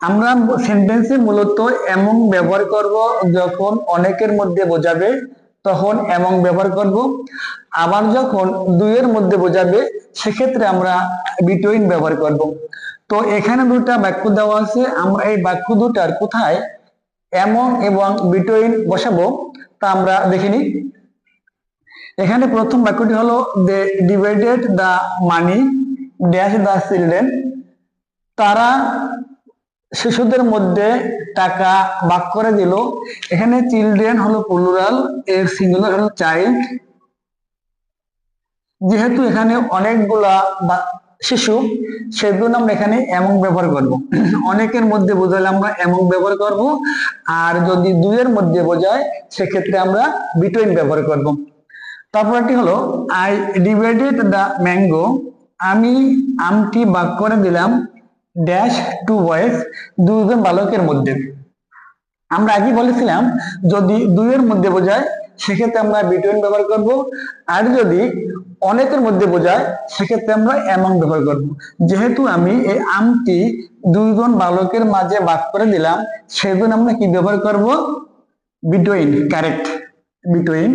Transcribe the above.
আমরা সেন্টেন্সে মূলত এমন ব্যবহার করব যখন অনেকের মধ্যে বোঝাবে তখন এমন ব্যবহার করব, আবার যখন দুইয়ের মধ্যে বোঝাবে সেক্ষেত্রে আমরা বিটুইন ব্যবহার করব। তো এখানে দুটা বাক্য দেওয়া আছে, আমরা এই বাক্য দুটার কোথায় এমন এবং বিটুইন বসাবো তা আমরা দেখে নিই। এখানে প্রথম বাক্যটি হলো they divided the money dash the children, তারা শিশুদের মধ্যে টাকা ভাগ করে দিল। এখানে চিলড্রেন হলো প্লুরাল, এর সিঙ্গুলার হলো চাইল্ড। যেহেতু এখানে অনেকগুলা শিশু, সেজন্য আমরা এখানে এমন ব্যবহার করব। অনেকের মধ্যে বোঝালে আমরা এমন ব্যবহার করব, আর যদি দুইয়ের মধ্যে বোঝায় সেক্ষেত্রে আমরা বিটুইন ব্যবহার করব। তারপরটি হলো আই ডিভাইডেড দ্য ম্যাঙ্গো, আমি আমটি ভাগ করে দিলাম ড্যাশ টু বয়েজ, দুইজন বালকের মধ্যে। আমরা আগে বলেছিলাম যদি দুইয়ের মধ্যে বোঝায় সেক্ষেত্রে আমরা বিটুইন ব্যবহার করব, আর যদি অনেকের মধ্যে বোঝায় সেক্ষেত্রে আমরা এমন ব্যবহার করব। যেহেতু আমি এই আমটি দুইজন বালকের মাঝে ভাগ করে দিলাম, সেজন্য আমরা কি ব্যবহার করব? বিটুইন। Correct, between